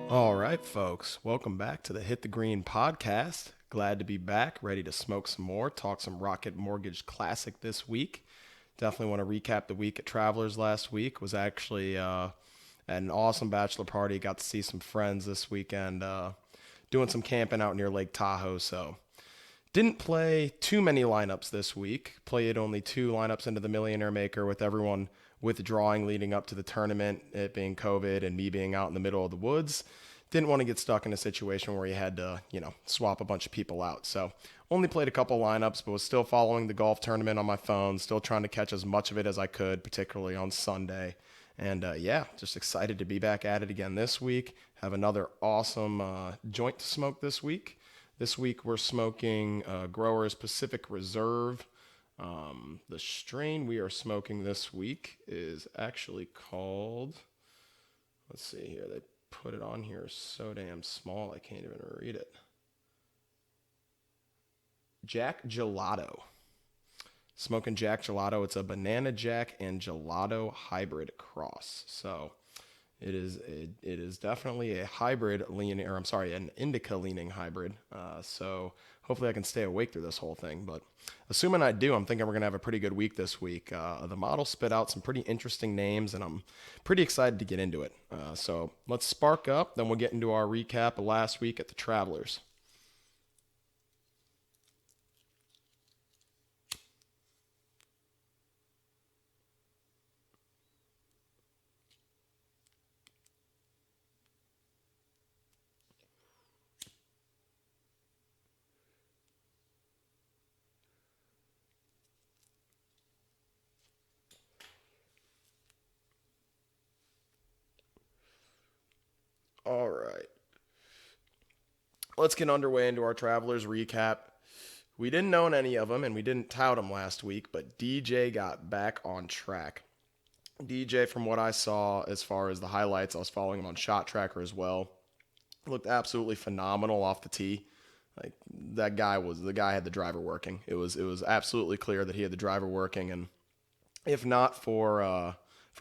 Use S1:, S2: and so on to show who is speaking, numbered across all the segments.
S1: All right, folks, welcome back to the Hit the Green podcast. Glad to be back, ready to smoke some more, talk some Rocket Mortgage Classic this week. Definitely want to recap the week at Travelers last week. Was actually an awesome bachelor party. Got to see some friends this weekend, doing some camping out near Lake Tahoe. So didn't play too many lineups this week. Played only two lineups into the Millionaire Maker with everyone withdrawing leading up to the tournament, it being COVID and me being out in the middle of the woods. Didn't want to get stuck in a situation where you had to, swap a bunch of people out. So only played a couple lineups, but was still following the golf tournament on my phone, still trying to catch as much of it as I could, particularly on Sunday. And just excited to be back at it again this week. Have another awesome joint to smoke this week. This week we're smoking Growers Pacific Reserve. The strain we are smoking this week is actually called, let's see here, they put it on here so damn small I can't even read it. Jack Gelato. Smoking Jack Gelato. It's a banana jack and gelato hybrid cross. So it is definitely a hybrid leaning, or I'm sorry, an indica leaning hybrid. So hopefully I can stay awake through this whole thing. But assuming I do, I'm thinking we're gonna have a pretty good week this week. The model spit out some pretty interesting names, and I'm pretty excited to get into it. So let's spark up. Then we'll get into our recap of last week at the Travelers. All right, let's get underway into our Travelers recap. We didn't own any of them, and we didn't tout them last week, but DJ got back on track. DJ, from what I saw as far as the highlights, I was following him on Shot Tracker as well. Looked absolutely phenomenal off the tee. Like the guy had the driver working. It was absolutely clear that he had the driver working, and if not for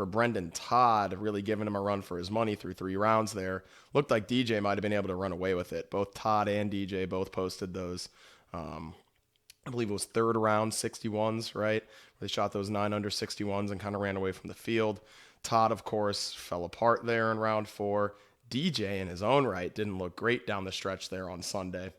S1: Brendan Todd really giving him a run for his money through three rounds there, looked like DJ might have been able to run away with it. Both Todd and DJ both posted those. Um, I believe it was third round 61s, right? Where they shot those 9 under 61s and kind of ran away from the field. Todd, of course, fell apart there in round four. DJ, in his own right, didn't look great down the stretch there on Sunday.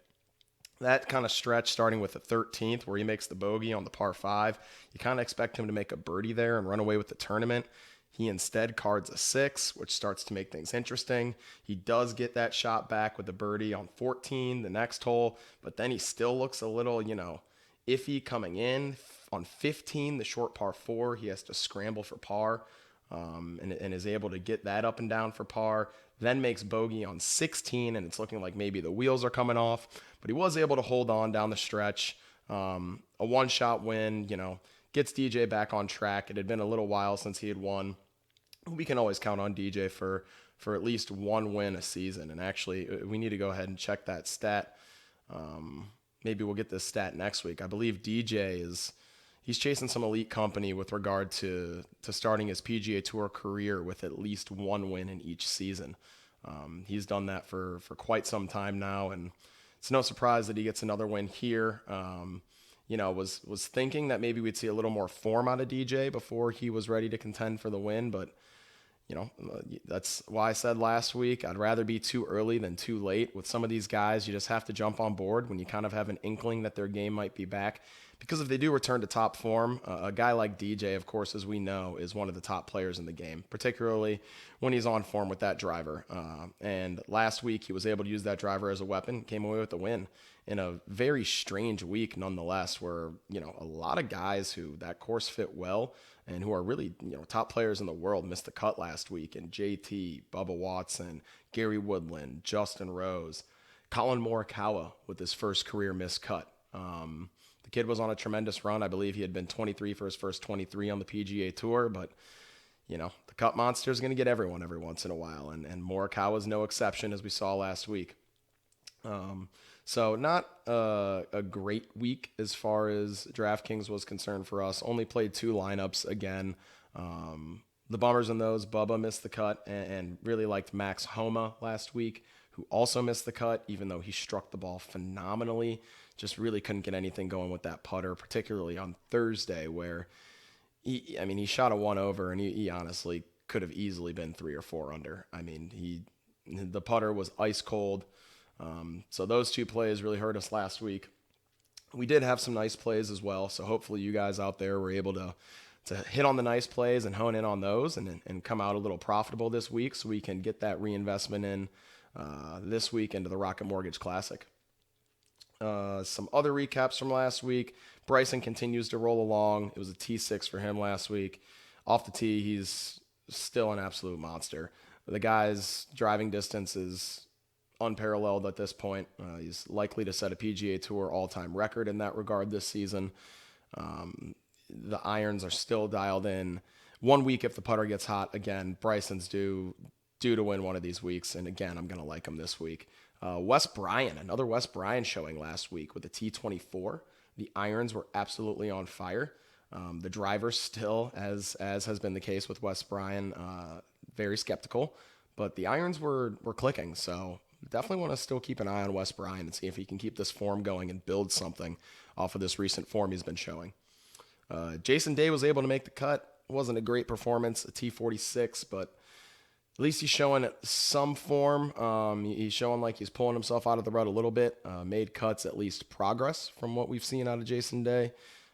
S1: That kind of stretch, starting with the 13th, where he makes the bogey on the par five, you kind of expect him to make a birdie there and run away with the tournament. He instead cards a six, which starts to make things interesting. He does get that shot back with the birdie on 14, the next hole, but then he still looks a little, iffy coming in. On 15, the short par four, he has to scramble for par, and is able to get that up and down for par. Then makes bogey on 16, and it's looking like maybe the wheels are coming off, but he was able to hold on down the stretch. A one-shot win, gets DJ back on track. It had been a little while since he had won. We can always count on DJ for at least one win a season. And actually, we need to go ahead and check that stat. Maybe we'll get this stat next week. I believe DJ he's chasing some elite company with regard to starting his PGA Tour career with at least one win in each season. He's done that for quite some time now, and it's no surprise that he gets another win here. Was thinking that maybe we'd see a little more form out of DJ before he was ready to contend for the win, but that's why I said last week I'd rather be too early than too late. With some of these guys, you just have to jump on board when you kind of have an inkling that their game might be back. Because if they do return to top form, a guy like DJ, of course, as we know, is one of the top players in the game, particularly when he's on form with that driver. And last week, he was able to use that driver as a weapon, came away with the win in a very strange week nonetheless, where, a lot of guys who that course fit well and who are really, top players in the world missed the cut last week. And JT, Bubba Watson, Gary Woodland, Justin Rose, Colin Morikawa with his first career missed cut. The kid was on a tremendous run. I believe he had been 23 for his first 23 on the PGA Tour, but the cut monster is going to get everyone every once in a while, and Morikawa is no exception, as we saw last week. So not a great week as far as DraftKings was concerned for us. Only played two lineups again. The bummers in those, Bubba missed the cut and really liked Max Homa last week, who also missed the cut, even though he struck the ball phenomenally. Just really couldn't get anything going with that putter, particularly on Thursday, where he shot a one over, and he honestly could have easily been 3 or 4 under. The putter was ice cold. So those two plays really hurt us last week. We did have some nice plays as well, so hopefully you guys out there were able to hit on the nice plays and hone in on those and come out a little profitable this week so we can get that reinvestment in this week into the Rocket Mortgage Classic. Some other recaps from last week. Bryson continues to roll along. It was a T6 for him last week. Off the tee, he's still an absolute monster. The guy's driving distance is unparalleled at this point. He's likely to set a PGA Tour all-time record in that regard this season. The irons are still dialed in. 1 week, if the putter gets hot, again, Bryson's due to win one of these weeks. And again, I'm going to like him this week. Wes Bryan, another Wes Bryan showing last week with the T24. The irons were absolutely on fire. The driver still, as has been the case with Wes Bryan, very skeptical. But the irons were clicking. So definitely want to still keep an eye on Wes Bryan and see if he can keep this form going and build something off of this recent form he's been showing. Jason Day was able to make the cut. It wasn't a great performance, a T46, but at least he's showing some form. He's showing like he's pulling himself out of the rut a little bit. Made cuts, at least progress from what we've seen out of Jason Day.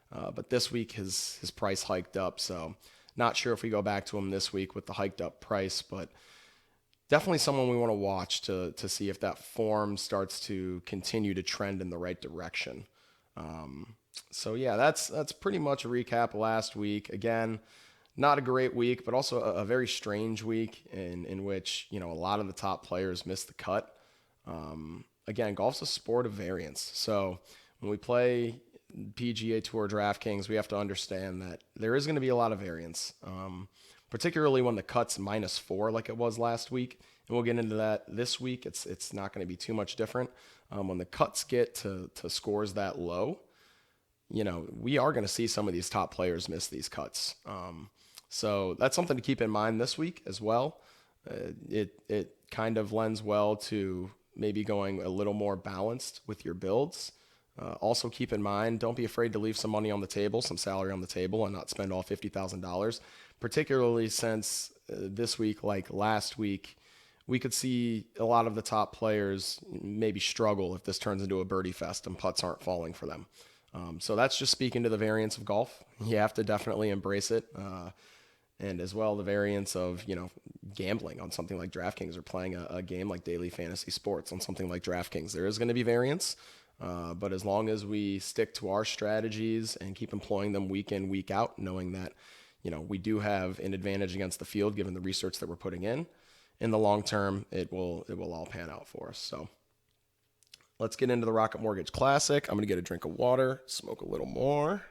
S1: But this week his price hiked up, so not sure if we go back to him this week with the hiked up price, but definitely someone we want to watch to see if that form starts to continue to trend in the right direction. So yeah, that's pretty much a recap of last week. Again, not a great week, but also a very strange week in which, a lot of the top players missed the cut. Again, golf's a sport of variance. So when we play PGA Tour DraftKings, we have to understand that there is going to be a lot of variance, particularly when the cut's -4 like it was last week. And we'll get into that this week. It's not going to be too much different. When the cuts get to scores that low, we are going to see some of these top players miss these cuts. So that's something to keep in mind this week as well. It kind of lends well to maybe going a little more balanced with your builds. Also keep in mind, don't be afraid to leave some money on the table, some salary on the table, and not spend all $50,000, particularly since this week, like last week, we could see a lot of the top players maybe struggle if this turns into a birdie fest and putts aren't falling for them. So that's just speaking to the variance of golf. You have to definitely embrace it. And as well, the variance of, gambling on something like DraftKings or playing a game like Daily Fantasy Sports on something like DraftKings. There is going to be variance. But as long as we stick to our strategies and keep employing them week in, week out, knowing that, we do have an advantage against the field given the research that we're putting in the long term, it will all pan out for us. So let's get into the Rocket Mortgage Classic. I'm going to get a drink of water, smoke a little more.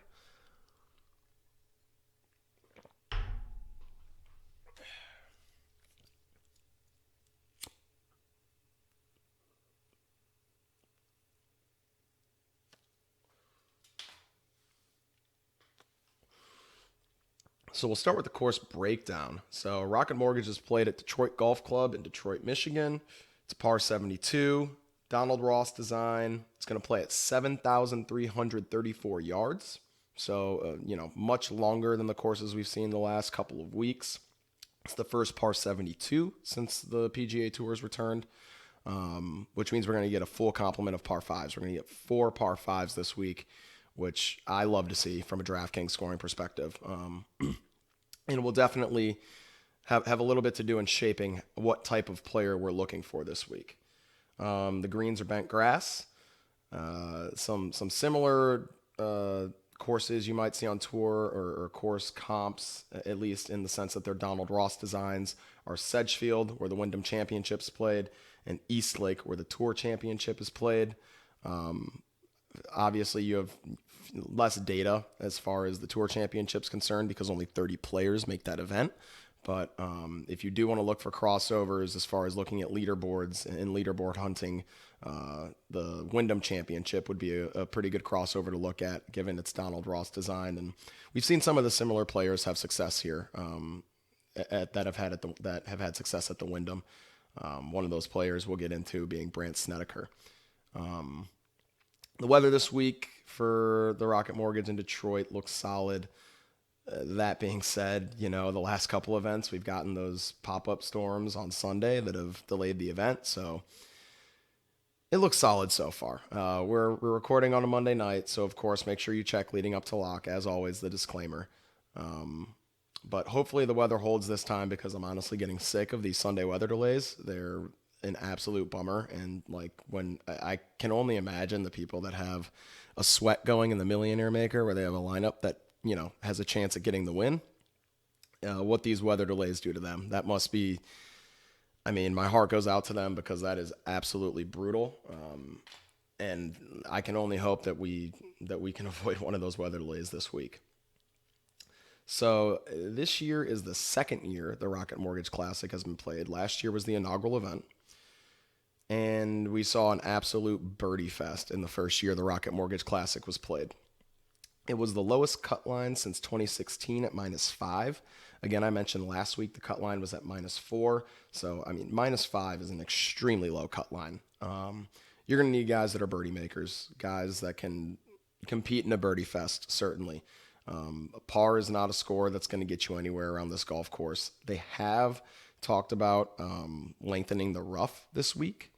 S1: So we'll start with the course breakdown. So Rocket Mortgage is played at Detroit Golf Club in Detroit, Michigan. It's a par 72. Donald Ross design. It's going to play at 7,334 yards. So, much longer than the courses we've seen the last couple of weeks. It's the first par 72 since the PGA Tour has returned, which means we're going to get a full complement of par 5s. We're going to get 4 par 5s this week, which I love to see from a DraftKings scoring perspective. And we'll definitely have a little bit to do in shaping what type of player we're looking for this week. The greens are bent grass. Some similar courses you might see on tour or course comps, at least in the sense that they're Donald Ross designs, are Sedgefield, where the Wyndham Championship's played, and Eastlake, where the Tour Championship is played. Obviously, you have less data as far as the Tour Championship's concerned because only 30 players make that event. But if you do want to look for crossovers as far as looking at leaderboards and leaderboard hunting, the Wyndham Championship would be a pretty good crossover to look at, given its Donald Ross design. And we've seen some of the similar players have success here. that have had success at the Wyndham. One of those players we'll get into being Brandt Snedeker. The weather this week for the Rocket Mortgage in Detroit looks solid. That being said, the last couple events we've gotten those pop-up storms on Sunday that have delayed the event, so it looks solid so far. We're recording on a Monday night, so of course make sure you check leading up to lock. As always, the disclaimer. But hopefully the weather holds this time because I'm honestly getting sick of these Sunday weather delays. They're an absolute bummer, and like when I can only imagine the people that have a sweat going in the Millionaire Maker where they have a lineup that has a chance at getting the win. What these weather delays do to them, that must be. I mean, my heart goes out to them because that is absolutely brutal, and I can only hope that we can avoid one of those weather delays this week. So this year is the second year the Rocket Mortgage Classic has been played. Last year was the inaugural event, and we saw an absolute birdie fest in the first year the Rocket Mortgage Classic was played. It was the lowest cut line since 2016 at -5. Again, I mentioned last week the cut line was at -4. So, I mean, -5 is an extremely low cut line. You're going to need guys that are birdie makers, guys that can compete in a birdie fest, certainly. Par is not a score that's going to get you anywhere around this golf course. They have talked about lengthening the rough this week.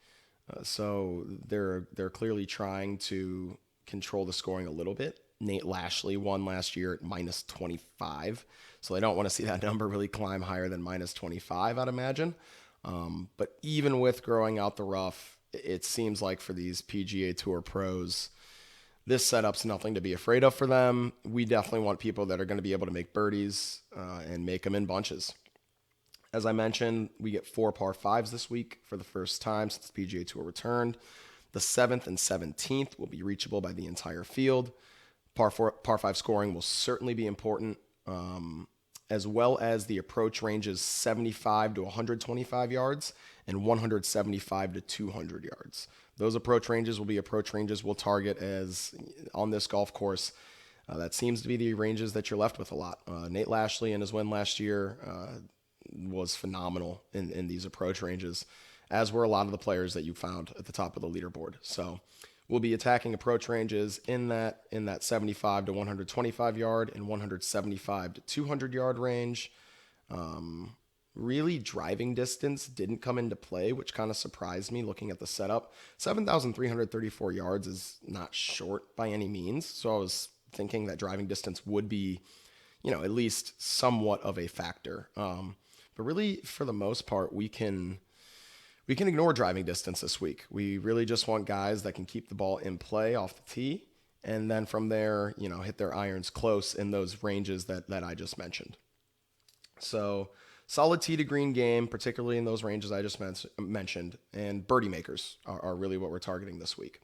S1: So they're clearly trying to control the scoring a little bit. Nate Lashley won last year at -25. So they don't want to see that number really climb higher than -25, I'd imagine. But even with growing out the rough, it seems like for these PGA Tour pros, this setup's nothing to be afraid of for them. We definitely want people that are going to be able to make birdies and make them in bunches. As I mentioned, we get 4 par 5s this week for the first time since the PGA Tour returned. The 7th and 17th will be reachable by the entire field. Par 5 scoring will certainly be important, as well as the approach ranges 75 to 125 yards and 175 to 200 yards. Those approach ranges will be approach ranges we'll target as on this golf course. That seems to be the ranges that you're left with a lot. Nate Lashley in his win last year was phenomenal in these approach ranges, as were a lot of the players that you found at the top of the leaderboard. So we'll be attacking approach ranges in that 75 to 125 yard and 175 to 200 yard range. Really, driving distance didn't come into play, which kind of surprised me looking at the setup. 7,334 yards is not short by any means, so I was thinking that driving distance would be, at least somewhat of a factor. But really, for the most part, we can ignore driving distance this week. We really just want guys that can keep the ball in play off the tee, and then from there, hit their irons close in those ranges that I just mentioned. So solid tee to green game, particularly in those ranges I just mentioned, and birdie makers are really what we're targeting this week.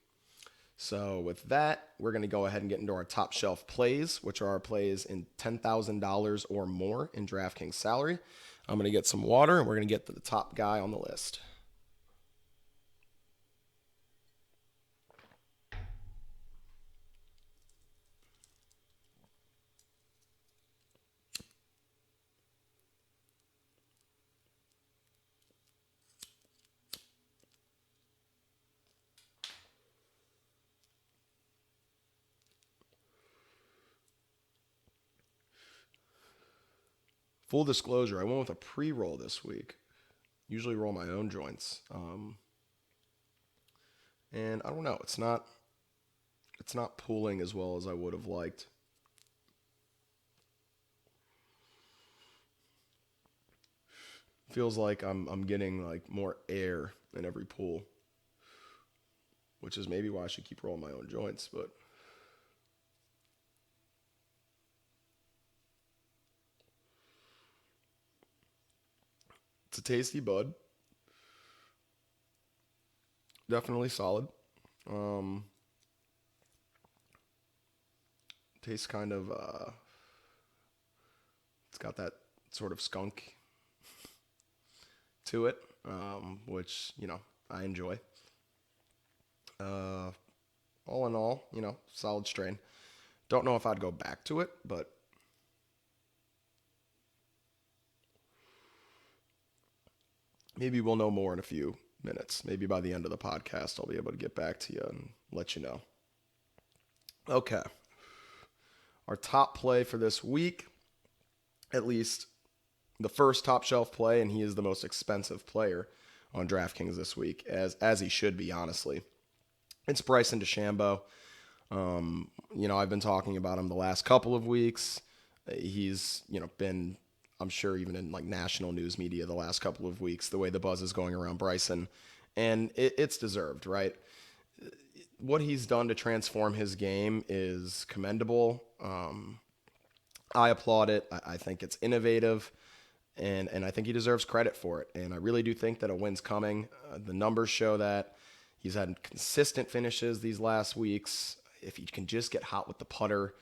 S1: So with that, we're going to go ahead and get into our top shelf plays, which are our plays in $10,000 or more in DraftKings salary. I'm going to get some water, and we're going to get to the top guy on the list. Full disclosure, I went with a pre-roll this week. Usually roll my own joints. And I don't know, it's not pooling as well as I would have liked. Feels like I'm getting like more air in every pool, which is maybe why I should keep rolling my own joints, but it's a tasty bud. Definitely solid. Tastes kind of, it's got that sort of skunk to it, which, I enjoy. All in all, solid strain. Don't know if I'd go back to it, but maybe we'll know more in a few minutes. Maybe by the end of the podcast, I'll be able to get back to you and let you know. Okay. Our top play for this week, at least the first top shelf play, and he is the most expensive player on DraftKings this week, as he should be, honestly. It's Bryson DeChambeau. I've been talking about him the last couple of weeks. He's, been, I'm sure, even in like national news media the last couple of weeks, the way the buzz is going around Bryson. And it's deserved, right? What he's done to transform his game is commendable. I applaud it. I think it's innovative, and I think he deserves credit for it. And I really do think that a win's coming. The numbers show that. He's had consistent finishes these last weeks. If he can just get hot with the putter,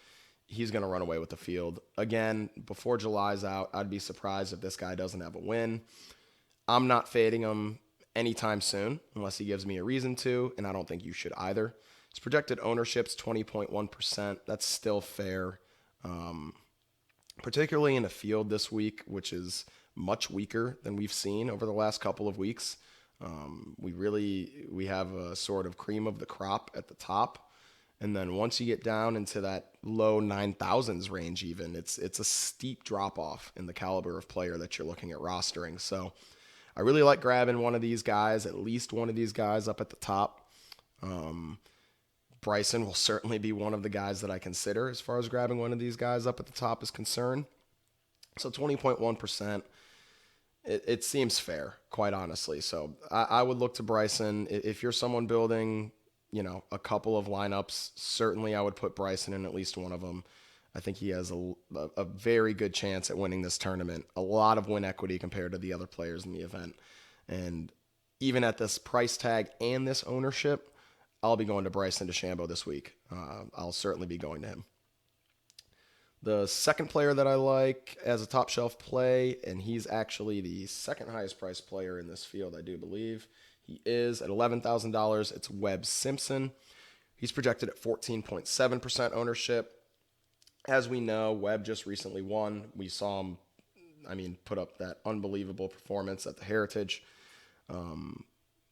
S1: he's going to run away with the field. Again, before July's out, I'd be surprised if this guy doesn't have a win. I'm not fading him anytime soon unless he gives me a reason to, and I don't think you should either. His projected ownership's 20.1%. That's still fair, particularly in a field this week, which is much weaker than we've seen over the last couple of weeks. We have a sort of cream of the crop at the top. And then once you get down into that low 9,000s range even, it's a steep drop off in the caliber of player that you're looking at rostering. So I really like grabbing one of these guys, at least one of these guys up at the top. Bryson will certainly be one of the guys that I consider as far as grabbing one of these guys up at the top is concerned. So 20.1%. It seems fair, quite honestly. So I would look to Bryson. If you're someone building, a couple of lineups, certainly I would put Bryson in at least one of them. I think he has a very good chance at winning this tournament. A lot of win equity compared to the other players in the event. And even at this price tag and this ownership, I'll be going to Bryson DeChambeau this week. I'll certainly be going to him. The second player that I like as a top shelf play, and he's actually the second highest priced player in this field, I do believe. He is at $11,000. It's Webb Simpson. He's projected at 14.7% ownership. As we know, Webb just recently won. We saw him, put up that unbelievable performance at the Heritage.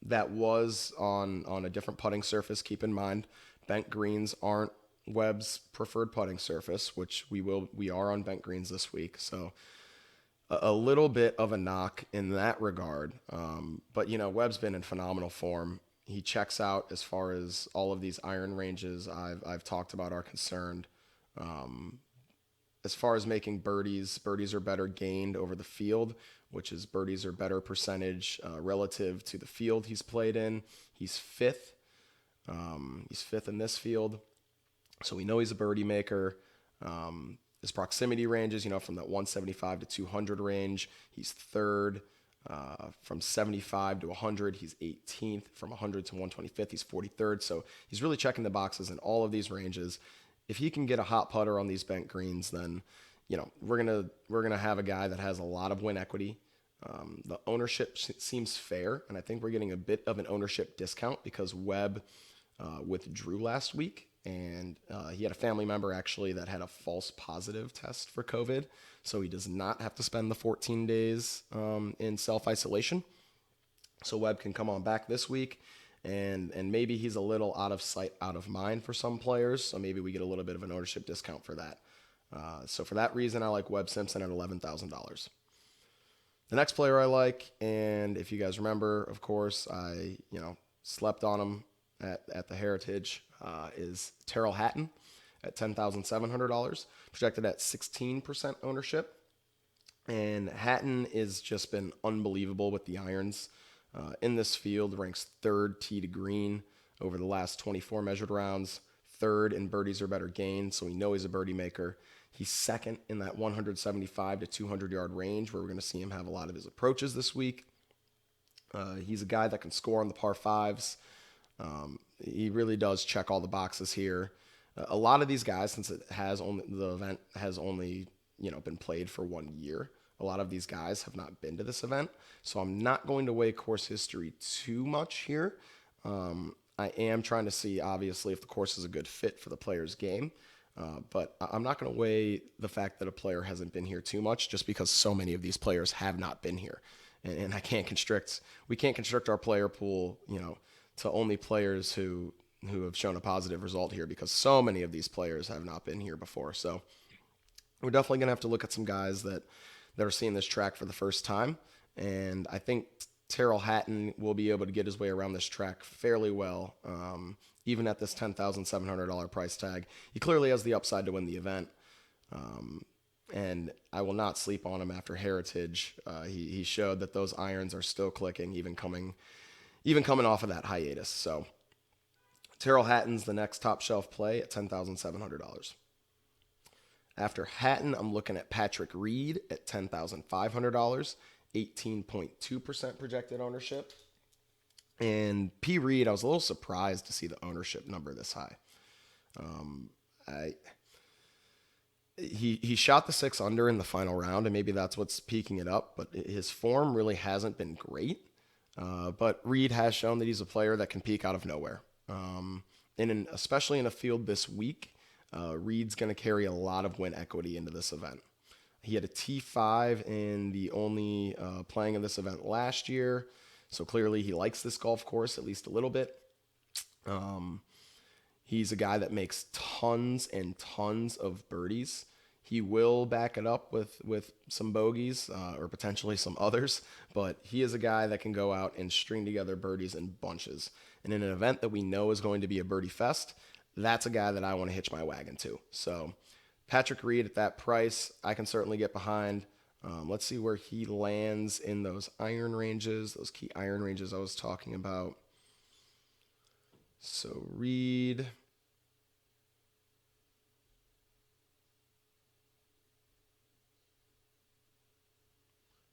S1: That was on a different putting surface. Keep in mind, bent greens aren't Webb's preferred putting surface, which we are on bent greens this week. So a little bit of a knock in that regard. But Webb's been in phenomenal form. He checks out as far as all of these iron ranges I've talked about are concerned. As far as making birdies are better gained over the field, which is birdies are better percentage relative to the field he's played in. He's fifth. He's fifth in this field. So we know he's a birdie maker. His proximity ranges, from that 175 to 200 range. He's third. From 75 to 100, he's 18th. From 100 to 125th, he's 43rd. So he's really checking the boxes in all of these ranges. If he can get a hot putter on these bent greens, then we're gonna have a guy that has a lot of win equity. The ownership seems fair, and I think we're getting a bit of an ownership discount because Webb withdrew last week. And he had a family member actually that had a false positive test for COVID. So he does not have to spend the 14 days in self-isolation. So Webb can come on back this week. And maybe he's a little out of sight, out of mind for some players. So maybe we get a little bit of an ownership discount for that. So for that reason, I like Webb Simpson at $11,000. The next player I like, and if you guys remember, of course, I slept on him at the Heritage, is Terrell Hatton at $10,700, projected at 16% ownership. And Hatton has just been unbelievable with the irons. In this field, ranks third tee to green over the last 24 measured rounds, third in birdies or better gained, so we know he's a birdie maker. He's second in that 175 to 200 yard range, where we're going to see him have a lot of his approaches this week. He's a guy that can score on the par fives. He really does check all the boxes here. A lot of these guys, since the event has only been played for 1 year, a lot of these guys have not been to this event, so I'm not going to weigh course history too much here. I am trying to see, obviously, if the course is a good fit for the player's game, but I'm not going to weigh the fact that a player hasn't been here too much, just because so many of these players have not been here. and we can't constrict our player pool, to only players who have shown a positive result here, because so many of these players have not been here before. So we're definitely going to have to look at some guys that are seeing this track for the first time. And I think Terrell Hatton will be able to get his way around this track fairly well, even at this $10,700 price tag. He clearly has the upside to win the event. And I will not sleep on him after Heritage. He showed that those irons are still clicking, even coming off of that hiatus. So Terrell Hatton's the next top shelf play at $10,700. After Hatton, I'm looking at Patrick Reed at $10,500, 18.2% projected ownership. And P. Reed, I was a little surprised to see the ownership number this high. He shot the 6 under in the final round, and maybe that's what's peaking it up, but his form really hasn't been great. But Reed has shown that he's a player that can peak out of nowhere. Especially in a field this week, Reed's going to carry a lot of win equity into this event. He had a T5 in the only playing of this event last year, so clearly he likes this golf course at least a little bit. He's a guy that makes tons and tons of birdies. He will back it up with some bogeys or potentially some others, but he is a guy that can go out and string together birdies in bunches. And in an event that we know is going to be a birdie fest, that's a guy that I want to hitch my wagon to. So Patrick Reed at that price, I can certainly get behind. Let's see where he lands in those iron ranges, those key iron ranges I was talking about. So Reed,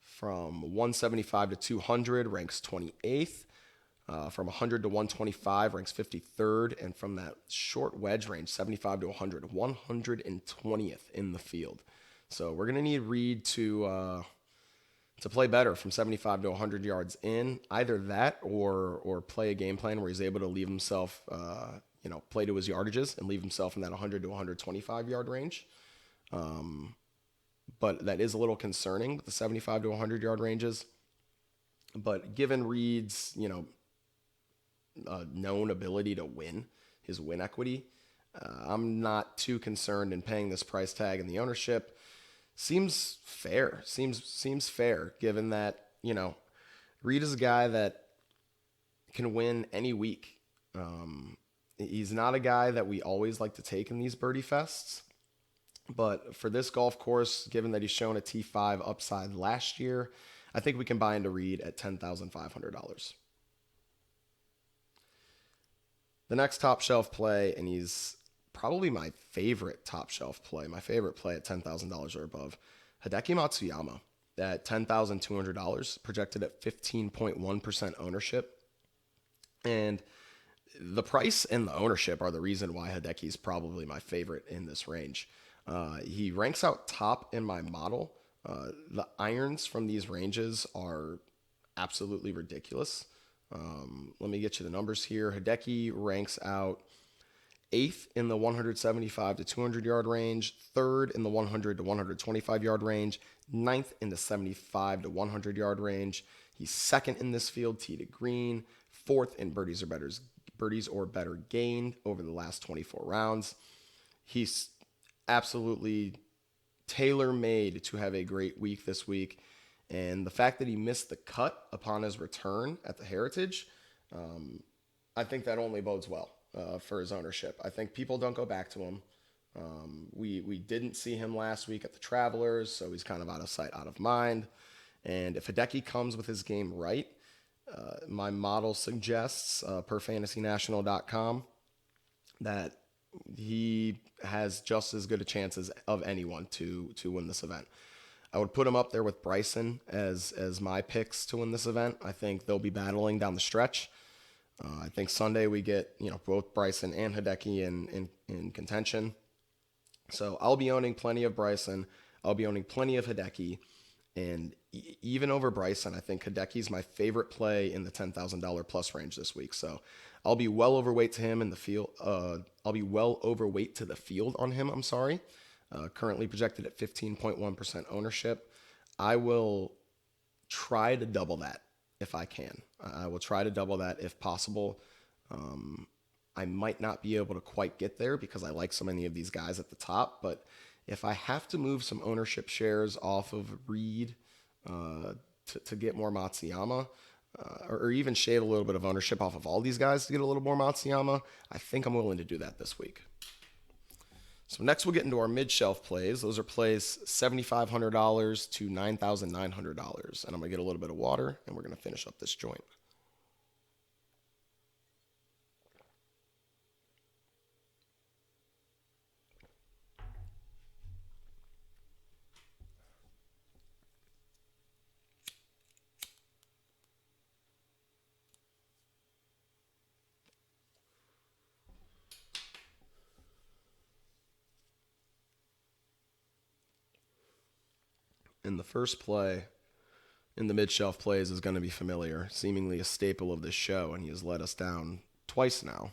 S1: from 175 to 200 ranks 28th. From 100 to 125 ranks 53rd. And from that short wedge range, 75 to 100, 120th in the field. So we're going to need Reed to play better from 75 to 100 yards in. Either that or play a game plan where he's able to leave himself, play to his yardages and leave himself in that 100 to 125 yard range. But that is a little concerning with the 75 to 100 yard ranges. But given Reed's, known ability to win, his win equity, I'm not too concerned in paying this price tag, and the ownership seems fair. Seems fair, given that Reed is a guy that can win any week. He's not a guy that we always like to take in these birdie fests, but for this golf course, given that he's shown a T5 upside last year, I think we can buy into Reed at $10,500. The next top shelf play, and he's probably my favorite top shelf play, my favorite play at $10,000 or above, Hideki Matsuyama at $10,200, projected at 15.1% ownership. And the price and the ownership are the reason why Hideki is probably my favorite in this range. He ranks out top in my model. The irons from these ranges are absolutely ridiculous. Let me get you the numbers here. Hideki ranks out 8th in the 175 to 200 yard range, 3rd in the 100 to 125 yard range, 9th in the 75 to 100 yard range. He's 2nd in this field, tee to green, 4th in birdies or better gained over the last 24 rounds. He's absolutely tailor-made to have a great week this week. And the fact that he missed the cut upon his return at the Heritage, I think that only bodes well for his ownership. I think people don't go back to him. We didn't see him last week at the Travelers, so he's kind of out of sight, out of mind. And if Hideki comes with his game right, my model suggests, per fantasynational.com, that he has just as good a chance of anyone to win this event. I would put him up there with Bryson as my picks to win this event. I think they'll be battling down the stretch. I think Sunday we get both Bryson and Hideki in contention. So I'll be owning plenty of Bryson. I'll be owning plenty of Hideki. And even over Bryson, I think Hideki's my favorite play in the $10,000 plus range this week. So I'll be well overweight to him in the field. I'll be well overweight to the field on him. I'm sorry. Currently projected at 15.1% ownership. I will try to double that if I can. I will try to double that if possible. I might not be able to quite get there because I like so many of these guys at the top, but if I have to move some ownership shares off of Reed to get more Matsuyama, or even shave a little bit of ownership off of all these guys to get a little more Matsuyama, I think I'm willing to do that this week. So next we'll get into our mid-shelf plays. Those are plays $7,500 to $9,900. And I'm going to get a little bit of water, and we're going to finish up this joint. And the first play in the mid-shelf plays is going to be familiar, seemingly a staple of this show, and he has let us down twice now.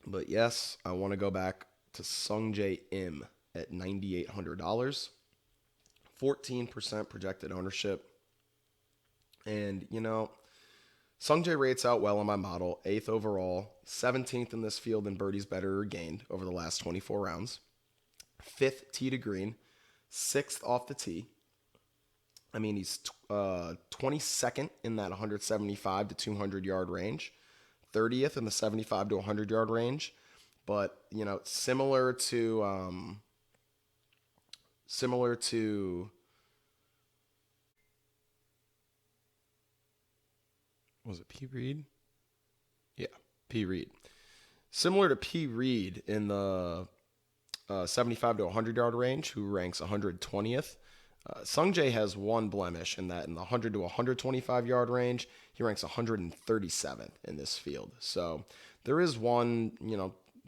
S1: But yes, I want to go back to Sungjae Im at $9,800. 14% projected ownership. And, Sungjae rates out well on my model, 8th overall, 17th in this field in birdies better or gained over the last 24 rounds, 5th tee to green, 6th off the tee. I mean, he's 22nd in that 175 to 200 yard range, 30th in the 75 to 100 yard range. But, similar to was it P. Reed? Yeah, P. Reed. Similar to P. Reed in the 75 to 100 yard range, who ranks 120th. Sungjae has one blemish in that in the 100 to 125 yard range, he ranks 137th in this field. So there is one,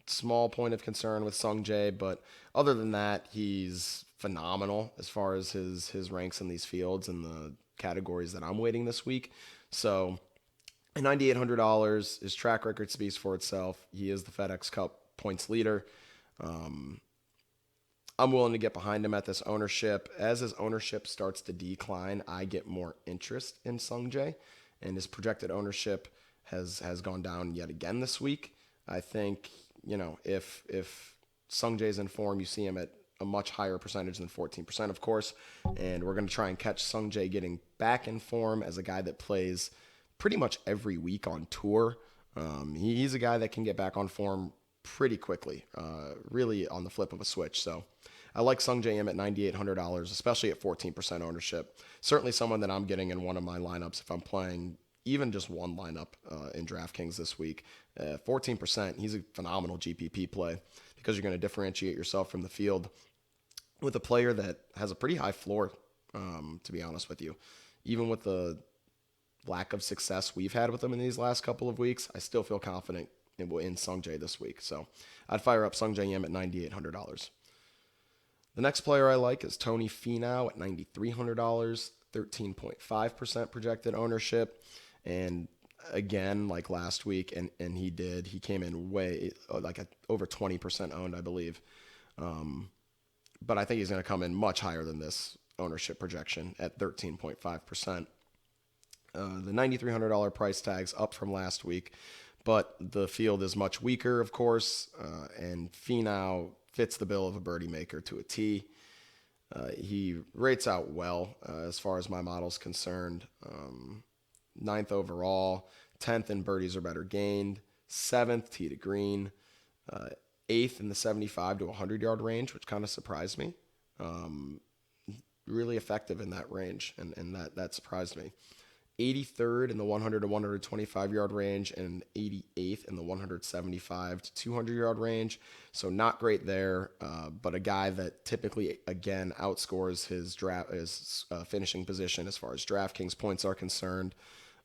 S1: small point of concern with Sungjae, but other than that, he's phenomenal as far as his ranks in these fields and the categories that I'm weighting this week. So at $9,800, his track record speaks for itself. He is the FedEx Cup points leader. I'm willing to get behind him at this ownership. As his ownership starts to decline, I get more interest in Sungjae, and his projected ownership has gone down yet again this week. I think, if Sungjae's in form, you see him at a much higher percentage than 14%, of course, and we're going to try and catch Sungjae getting back in form as a guy that plays pretty much every week on tour. He's a guy that can get back on form pretty quickly, really on the flip of a switch. So I like Sungjae Im at $9,800, especially at 14% ownership. Certainly someone that I'm getting in one of my lineups if I'm playing even just one lineup in DraftKings this week. 14%, he's a phenomenal GPP play because you're going to differentiate yourself from the field with a player that has a pretty high floor, to be honest with you. Even with the lack of success we've had with him in these last couple of weeks, I still feel confident in Sungjae this week. So I'd fire up Sungjae Im at $9,800. The next player I like is Tony Finau at $9,300, 13.5% projected ownership. And again, like last week, and he came in way, over 20% owned, I believe. But I think he's going to come in much higher than this ownership projection at 13.5%. The $9,300 price tag's up from last week, but the field is much weaker, of course, and Finau fits the bill of a birdie maker to a T. He rates out well as far as my model's concerned. 9th overall, 10th in birdies or better gained, 7th tee to green, 8th in the 75 to 100 yard range, which kind of surprised me. Really effective in that range, and that surprised me. 83rd in the 100 to 125 yard range, and 88th in the 175 to 200 yard range. So not great there, but a guy that typically, again, outscores his finishing position as far as DraftKings points are concerned.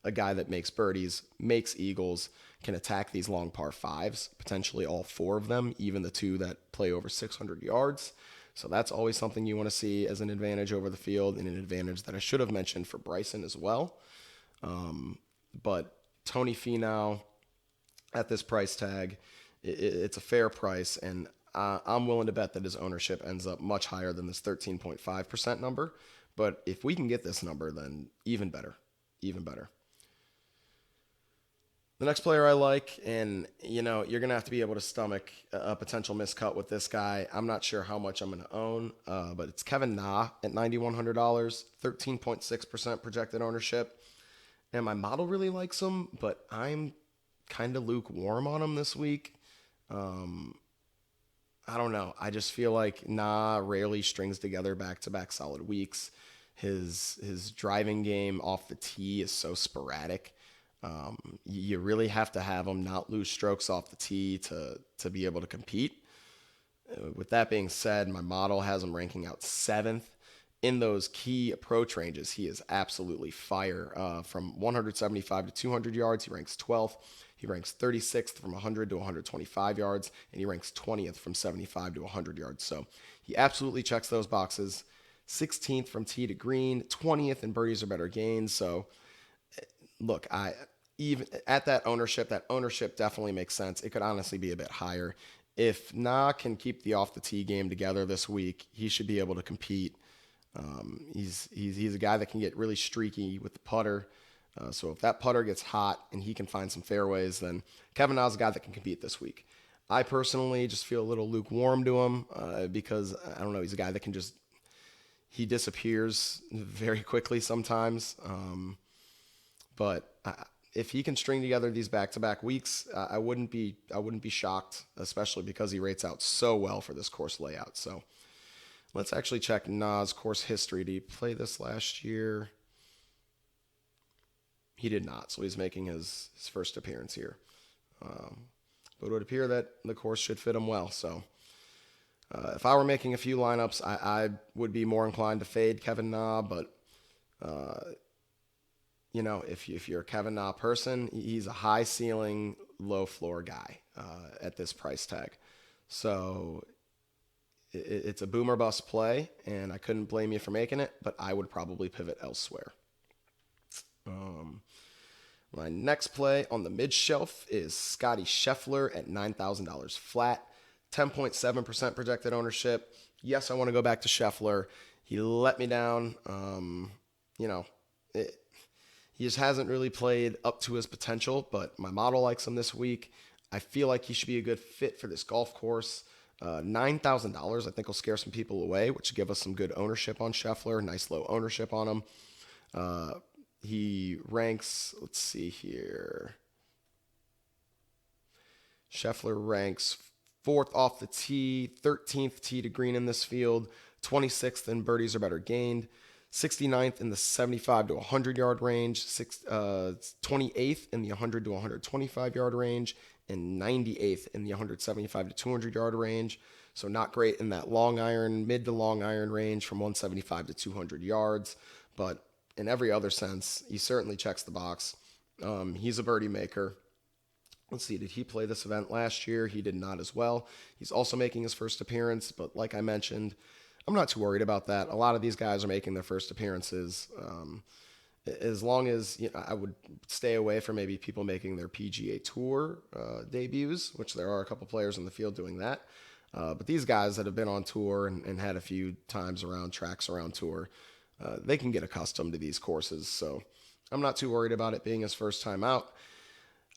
S1: A guy that makes birdies, makes eagles, can attack these long par fives, potentially all four of them, even the two that play over 600 yards. So that's always something you want to see as an advantage over the field, and an advantage that I should have mentioned for Bryson as well. But Tony Finau at this price tag, it's a fair price, and I'm willing to bet that his ownership ends up much higher than this 13.5% number. But if we can get this number, then even better. Even better. The next player I like, and you're going to have to be able to stomach a potential miscut with this guy. I'm not sure how much I'm going to own, but it's Kevin Na at $9,100, 13.6% projected ownership. And my model really likes him, but I'm kind of lukewarm on him this week. I don't know. I just feel like Na rarely strings together back-to-back solid weeks. His driving game off the tee is so sporadic. You really have to have him not lose strokes off the tee to be able to compete. With that being said, my model has him ranking out 7th. In those key approach ranges, he is absolutely fire. From 175 to 200 yards, he ranks 12th. He ranks 36th from 100 to 125 yards, and he ranks 20th from 75 to 100 yards. So he absolutely checks those boxes. 16th from tee to green, 20th in birdies or better gains. So look, even at that ownership definitely makes sense. It could honestly be a bit higher. If Na can keep the off the tee game together this week, he should be able to compete. He's a guy that can get really streaky with the putter. So if that putter gets hot and he can find some fairways, then Kevin Na's a guy that can compete this week. I personally just feel a little lukewarm to him because, I don't know, he's a guy that he disappears very quickly sometimes. But if he can string together these back-to-back weeks, I wouldn't be shocked, especially because he rates out so well for this course layout. So let's actually check Na's course history. Did he play this last year? He did not, so he's making his first appearance here. But it would appear that the course should fit him well. So if I were making a few lineups, I would be more inclined to fade Kevin Na. But if you're a Kevin Na person, he's a high ceiling, low floor guy at this price tag. So it's a boomer bust play, and I couldn't blame you for making it, but I would probably pivot elsewhere. My next play on the mid shelf is Scotty Scheffler at $9,000 flat, 10.7% projected ownership. Yes, I want to go back to Scheffler. He let me down. He just hasn't really played up to his potential, but my model likes him this week. I feel like he should be a good fit for this golf course. $9,000 I think will scare some people away, which give us some good ownership on Scheffler, nice low ownership on him. He ranks, let's see here. Scheffler ranks 4th off the tee, 13th tee to green in this field, 26th in birdies or better gained, 69th in the 75 to 100 yard range, 28th in the 100 to 125 yard range, and 98th in the 175 to 200 yard range. So not great in that long iron, mid to long iron range from 175 to 200 yards, but in every other sense, he certainly checks the box. He's a birdie maker. Let's see, did he play this event last year? He did not as well. He's also making his first appearance, but like I mentioned, I'm not too worried about that. A lot of these guys are making their first appearances. As long as I would stay away from maybe people making their PGA Tour debuts, which there are a couple players in the field doing that. But these guys that have been on tour and had a few times around tracks around tour, they can get accustomed to these courses. So I'm not too worried about it being his first time out.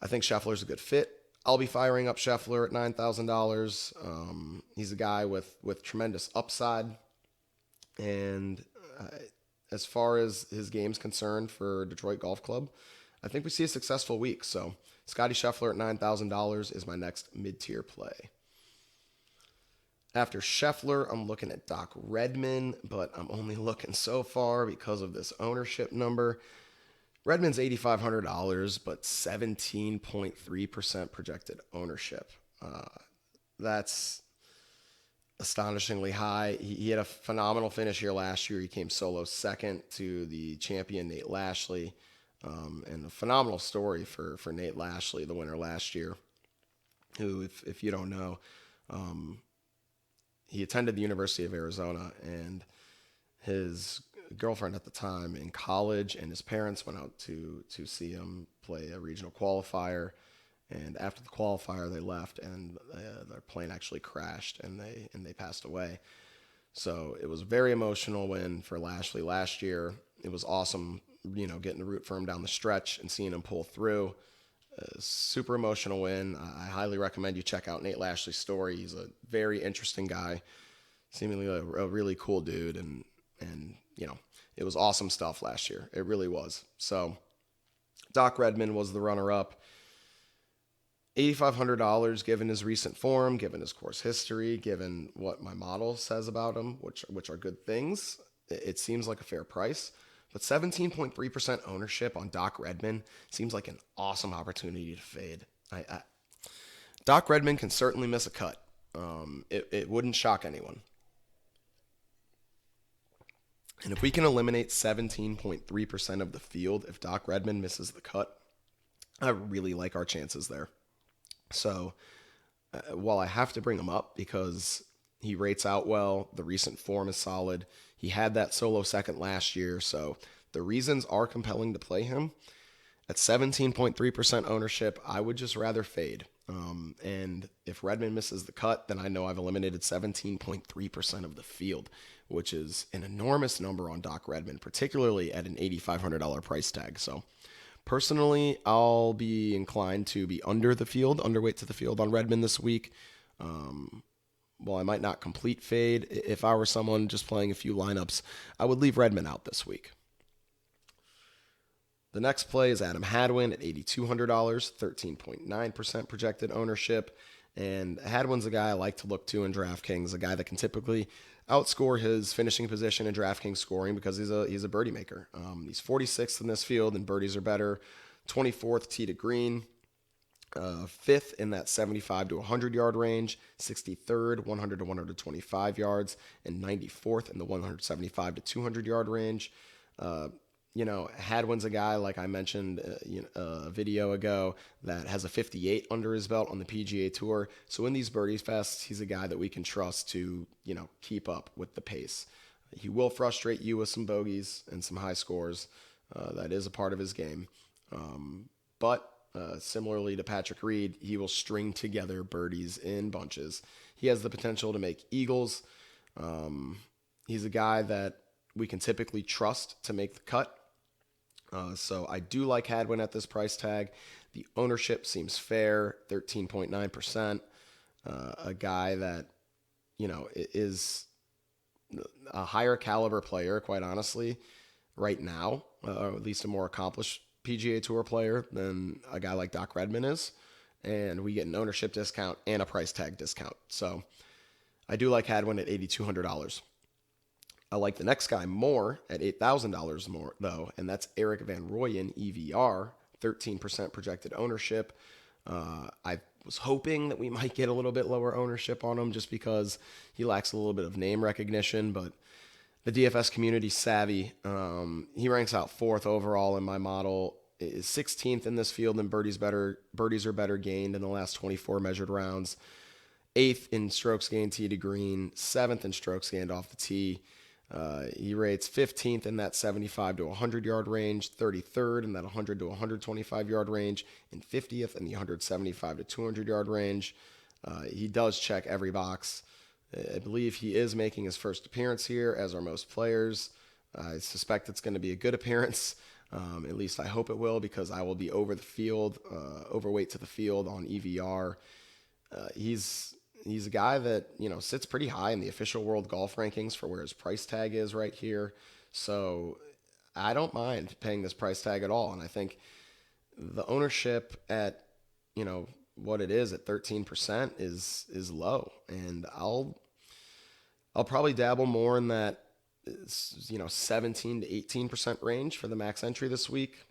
S1: I think Scheffler's a good fit. I'll be firing up Scheffler at $9,000. He's a guy with tremendous upside. And as far as his game's concerned for Detroit Golf Club, I think we see a successful week. So Scotty Scheffler at $9,000 is my next mid-tier play. After Scheffler, I'm looking at Doc Redman, but I'm only looking so far because of this ownership number. Redman's $8,500, but 17.3% projected ownership. That's astonishingly high. He had a phenomenal finish here last year. He came solo second to the champion, Nate Lashley. And a phenomenal story for Nate Lashley, the winner last year, who, if you don't know, he attended the University of Arizona, and his girlfriend at the time in college and his parents went out to see him play a regional qualifier, And after the qualifier, they left, and their plane actually crashed, and they passed away. So it was a very emotional win for Lashley last year. It was awesome, getting to root for him down the stretch and seeing him pull through. Super emotional win. I highly recommend you check out Nate Lashley's story. He's a very interesting guy, seemingly a really cool dude, and it was awesome stuff last year. It really was. So Doc Redman was the runner-up. $8,500 given his recent form, given his course history, given what my model says about him, which are good things. It seems like a fair price. But 17.3% ownership on Doc Redman seems like an awesome opportunity to fade. Doc Redman can certainly miss a cut. It wouldn't shock anyone. And if we can eliminate 17.3% of the field if Doc Redman misses the cut, I really like our chances there. So while I have to bring him up because he rates out well, the recent form is solid. He had that solo second last year, so the reasons are compelling to play him. At 17.3% ownership, I would just rather fade. And if Redman misses the cut, then I know I've eliminated 17.3% of the field, which is an enormous number on Doc Redman, particularly at an $8,500 price tag. So personally, I'll be inclined to be underweight to the field on Redman this week. While I might not complete fade, if I were someone just playing a few lineups, I would leave Redman out this week. The next play is Adam Hadwin at $8,200, 13.9% projected ownership. And Hadwin's a guy I like to look to in DraftKings, a guy that can typically outscore his finishing position in DraftKings scoring because he's a birdie maker. He's 46th in this field, and birdies are better. 24th tee to green. 5th in that 75 to 100 yard range, 63rd 100 to 125 yards, and 94th in the 175 to 200 yard range. Hadwin's a guy, like I mentioned a video ago, that has a 58 under his belt on the PGA Tour. So in these birdie fests, he's a guy that we can trust to, keep up with the pace. He will frustrate you with some bogeys and some high scores. That is a part of his game. But similarly to Patrick Reed, he will string together birdies in bunches. He has the potential to make eagles. He's a guy that we can typically trust to make the cut. So I do like Hadwin at this price tag. The ownership seems fair, 13.9%. A guy that, is a higher caliber player, quite honestly, right now, or at least a more accomplished PGA Tour player than a guy like Doc Redman is. And we get an ownership discount and a price tag discount. So I do like Hadwin at $8,200. I like the next guy more at $8,000 more, though, and that's Eric Van Rooyen, EVR, 13% projected ownership. I was hoping that we might get a little bit lower ownership on him just because he lacks a little bit of name recognition, but the DFS community's savvy. He ranks out 4th overall in my model, is 16th in this field, and birdies are better gained in the last 24 measured rounds. 8th in strokes gained tee to green, 7th in strokes gained off the tee. He rates 15th in that 75 to 100 yard range, 33rd in that 100 to 125 yard range, and 50th in the 175 to 200 yard range. He does check every box. I believe he is making his first appearance here, as are most players. I suspect it's going to be a good appearance. At least I hope it will, because I will be overweight to the field on EVR. He's a guy that, sits pretty high in the official world golf rankings for where his price tag is right here. So I don't mind paying this price tag at all. And I think the ownership at, what it is at 13% is low. And I'll probably dabble more in that, 17 to 18% range for the max entry this week.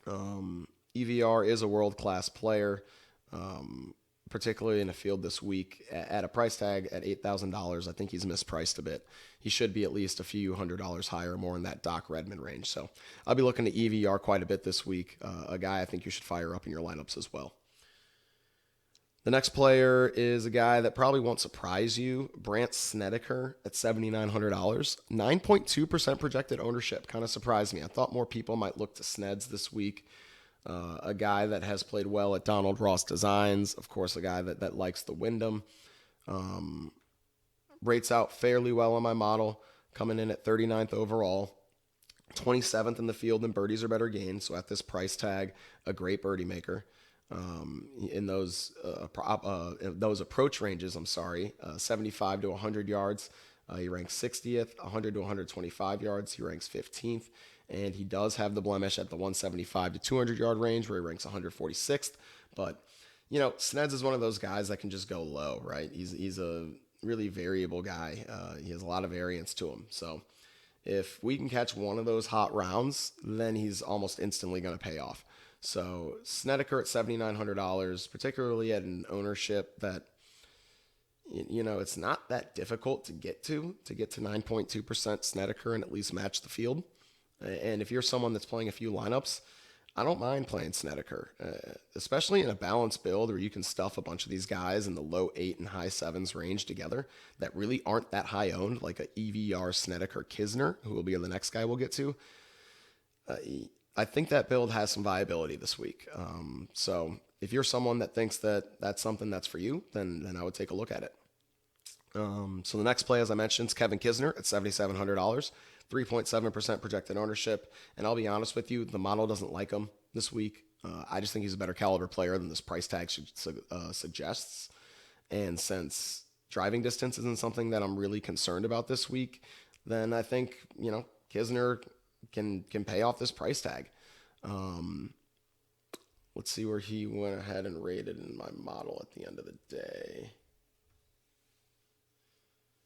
S1: EVR is a world-class player, particularly in a field this week at a price tag at $8,000. I think he's mispriced a bit. He should be at least a few $100s higher, more in that Doc Redman range. So I'll be looking at EVR quite a bit this week. A guy I think you should fire up in your lineups as well. The next player is a guy that probably won't surprise you, Brandt Snedeker at $7,900, 9.2% projected ownership. Kind of surprised me. I thought more people might look to Sneds this week. A guy that has played well at Donald Ross Designs, of course, a guy that likes the Wyndham. Rates out fairly well on my model, coming in at 39th overall, 27th in the field in birdies or better gained. So at this price tag, a great birdie maker. In those approach ranges, 75 to 100 yards, he ranks 60th. 100 to 125 yards, he ranks 15th. And he does have the blemish at the 175 to 200 yard range, where he ranks 146th. But Sneds is one of those guys that can just go low, right? He's a really variable guy. He has a lot of variance to him. So if we can catch one of those hot rounds, then he's almost instantly going to pay off. So Snedeker at $7,900, particularly at an ownership that, it's not that difficult to get to 9.2% Snedeker and at least match the field. And if you're someone that's playing a few lineups, I don't mind playing Snedeker, especially in a balanced build where you can stuff a bunch of these guys in the low 8 and high 7s range together that really aren't that high owned, like a EVR Snedeker Kisner, who will be the next guy we'll get to. I think that build has some viability this week. So if you're someone that thinks that that's something that's for you, then I would take a look at it. So the next play, as I mentioned, is Kevin Kisner at $7,700. 3.7% projected ownership. And I'll be honest with you, the model doesn't like him this week. I just think he's a better caliber player than this price tag suggests. And since driving distance isn't something that I'm really concerned about this week, then I think, Kisner can pay off this price tag. Let's see where he went ahead and rated in my model at the end of the day.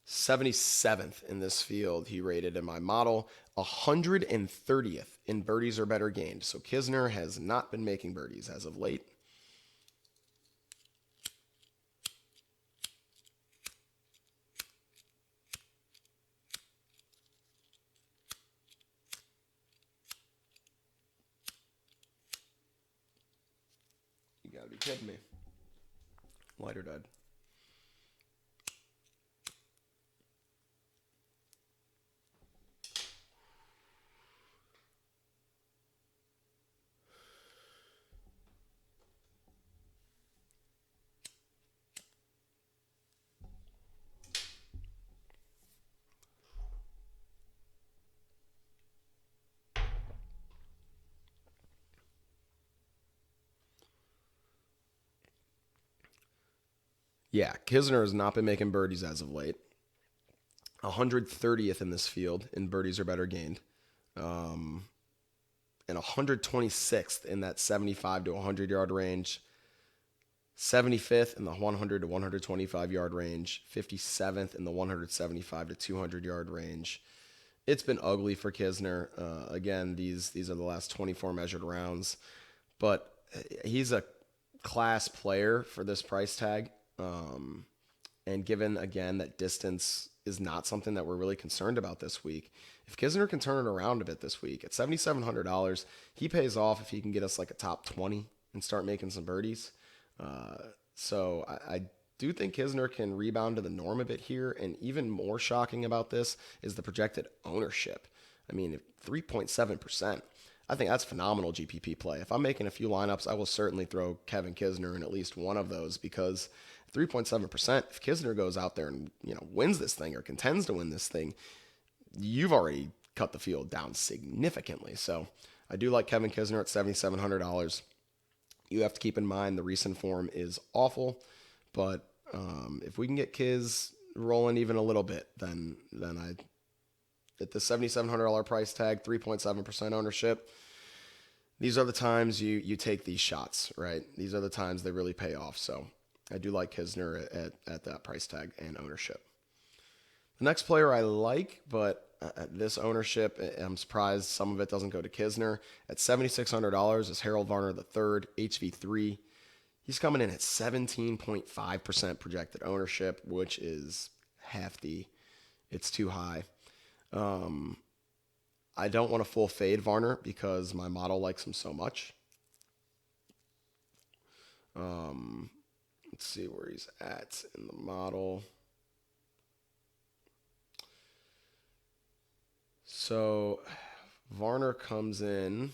S1: 77th in this field, he rated in my model, 130th in birdies or better gained. So Kisner has not been making birdies as of late. You gotta be kidding me. Lighter dead. Yeah, Kisner has not been making birdies as of late. 130th in this field in birdies or better gained. And 126th in that 75 to 100 yard range. 75th in the 100 to 125 yard range. 57th in the 175 to 200 yard range. It's been ugly for Kisner. Again, these are the last 24 measured rounds. But he's a class player for this price tag. And given, again, that distance is not something that we're really concerned about this week, if Kisner can turn it around a bit this week, at $7,700, he pays off if he can get us like a top 20 and start making some birdies. So I do think Kisner can rebound to the norm a bit here. And even more shocking about this is the projected ownership. I mean, 3.7%. I think that's phenomenal GPP play. If I'm making a few lineups, I will certainly throw Kevin Kisner in at least one of those, because 3.7%, if Kisner goes out there and wins this thing or contends to win this thing, you've already cut the field down significantly. So I do like Kevin Kisner at $7,700. You have to keep in mind the recent form is awful, but if we can get Kiz rolling even a little bit, then I at the $7,700 price tag, 3.7% ownership. These are the times you take these shots, right? These are the times they really pay off. So I do like Kisner at that price tag and ownership. The next player I like, but at this ownership, I'm surprised some of it doesn't go to Kisner. At $7,600 is Harold Varner III, HV3. He's coming in at 17.5% projected ownership, which is hefty. It's too high. I don't want to full fade Varner because my model likes him so much. Let's see where he's at in the model. So Varner comes in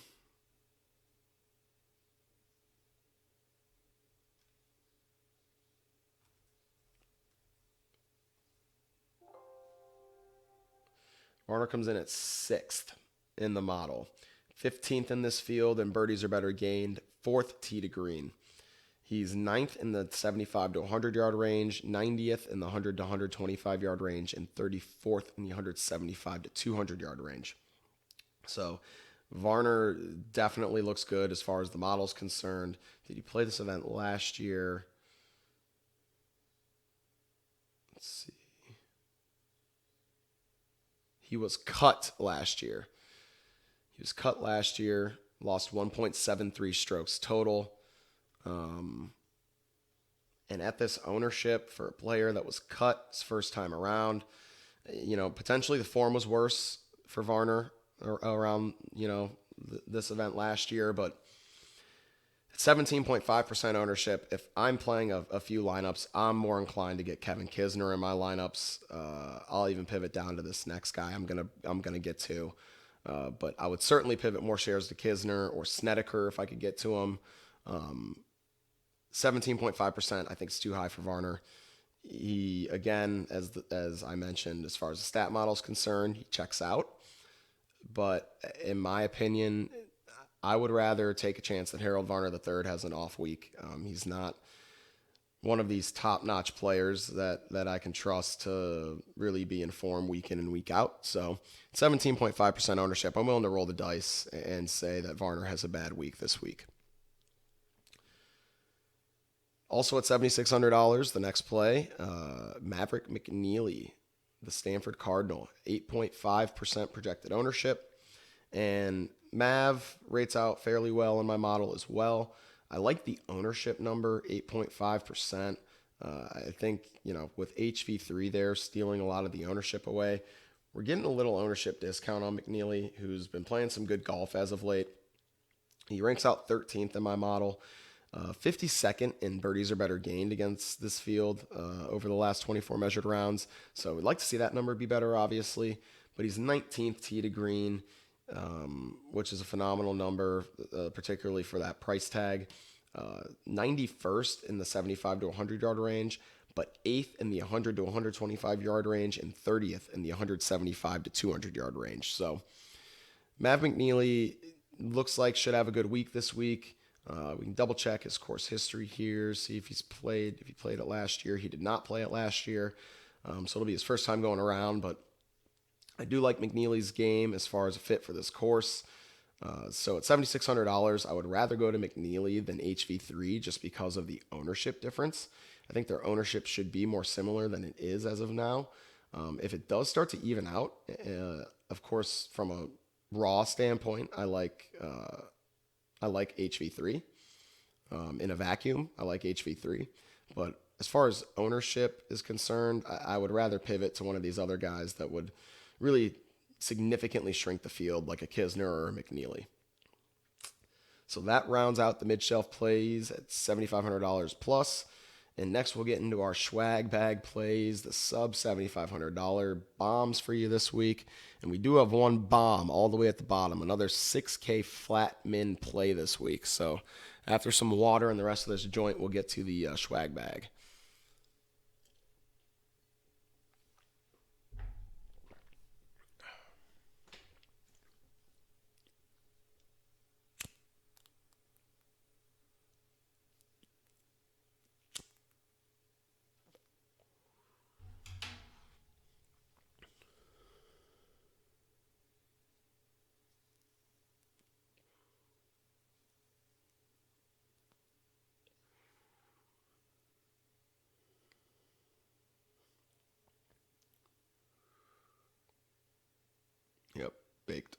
S1: Varner comes in at 6th in the model, 15th in this field, and birdies are better gained, 4th tee to green. He's 9th in the 75 to 100 yard range, 90th in the 100 to 125 yard range, and 34th in the 175 to 200 yard range. So Varner definitely looks good as far as the model's concerned. Did he play this event last year? Let's see. He was cut last year. Lost 1.73 strokes total. And at this ownership for a player that was cut his first time around, potentially the form was worse for Varner around, this event last year, but 17.5% ownership. If I'm playing a few lineups, I'm more inclined to get Kevin Kisner in my lineups. I'll even pivot down to this next guy I'm gonna get to. But I would certainly pivot more shares to Kisner or Snedeker if I could get to him. 17.5%, I think it's too high for Varner. He, again, as I mentioned, as far as the stat model is concerned, he checks out. But in my opinion, I would rather take a chance that Harold Varner III has an off week. He's not one of these top-notch players that I can trust to really be in form week in and week out. So 17.5% ownership. I'm willing to roll the dice and say that Varner has a bad week this week. Also at $7,600, the next play, Maverick McNeely, the Stanford Cardinal, 8.5% projected ownership. And Mav rates out fairly well in my model as well. I like the ownership number, 8.5%. I think, with HV3 there stealing a lot of the ownership away, we're getting a little ownership discount on McNeely, who's been playing some good golf as of late. He ranks out 13th in my model. 52nd in birdies are better gained against this field over the last 24 measured rounds. So we'd like to see that number be better, obviously. But he's 19th tee to green, which is a phenomenal number, particularly for that price tag. 91st in the 75 to 100 yard range, but 8th in the 100 to 125 yard range, and 30th in the 175 to 200 yard range. So Mav McNeely looks like should have a good week this week. We can double check his course history here, see if he played it last year. He did not play it last year, so it'll be his first time going around, but I do like McNeely's game as far as a fit for this course. So at $7,600, I would rather go to McNeely than HV3 just because of the ownership difference. I think their ownership should be more similar than it is as of now. If it does start to even out, of course, from a raw standpoint, I like HV3. In a vacuum, I like HV3. But as far as ownership is concerned, I would rather pivot to one of these other guys that would really significantly shrink the field, like a Kisner or a McNeely. So that rounds out the mid-shelf plays at $7,500 plus. And next we'll get into our SCHWAG bag plays, the sub $7,500 bombs for you this week. And we do have one bomb all the way at the bottom, another 6K flat min play this week. So after some water and the rest of this joint, we'll get to the SCHWAG bag. Yep, baked.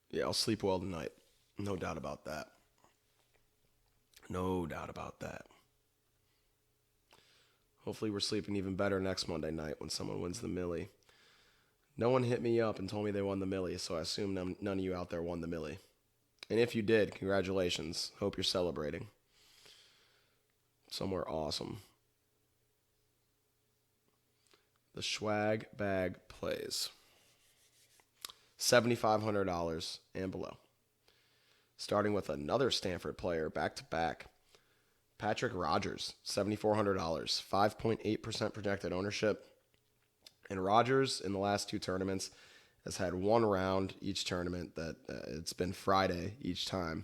S1: Yeah, I'll sleep well tonight. No doubt about that. No doubt about that. Hopefully we're sleeping even better next Monday night when someone wins the Millie. No one hit me up and told me they won the Millie, so I assume none of you out there won the Millie. And if you did, congratulations. Hope you're celebrating. Somewhere awesome. The SCHWAG bag plays $7,500 and below. Starting with another Stanford player back to back. Patrick Rogers, $7,400, 5.8% projected ownership. And Rogers, in the last two tournaments, has had one round each tournament that it's been Friday each time.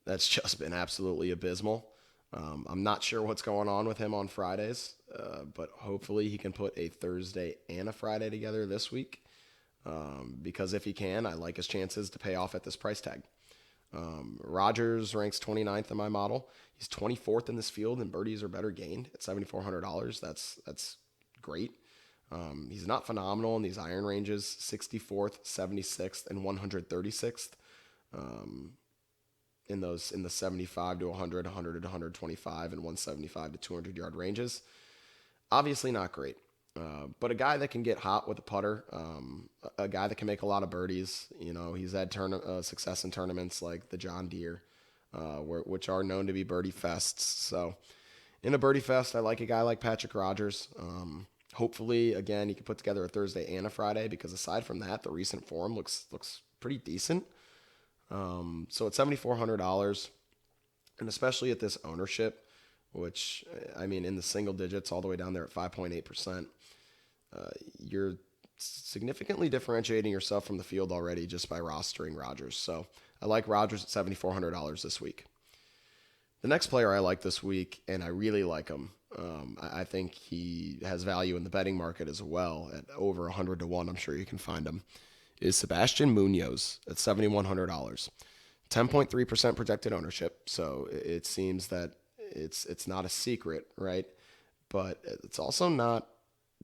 S1: That's just been absolutely abysmal. I'm not sure what's going on with him on Fridays, but hopefully he can put a Thursday and a Friday together this week. Because if he can, I like his chances to pay off at this price tag. Rogers ranks 29th in my model. He's 24th in this field, and birdies are better gained at $7,400. That's great. He's not phenomenal in these iron ranges: 64th, 76th, and 136th. In the 75 to 100, 100 to 125, and 175 to 200 yard ranges. Obviously not great. But a guy that can get hot with a putter, a guy that can make a lot of birdies. He's had success in tournaments like the John Deere, which are known to be birdie fests. So in a birdie fest, I like a guy like Patrick Rogers. Hopefully, again, he can put together a Thursday and a Friday, because aside from that, the recent form looks pretty decent. So at $7,400, and especially at this ownership, which, I mean, in the single digits all the way down there at 5.8%, you're significantly differentiating yourself from the field already just by rostering Rogers. So I like Rogers at $7,400 this week. The next player I like this week, and I really like him, I think he has value in the betting market as well at over 100 to 1. I'm sure you can find him. Is Sebastian Munoz at $7,100. 10.3% projected ownership, so it seems that it's not a secret, right? But it's also not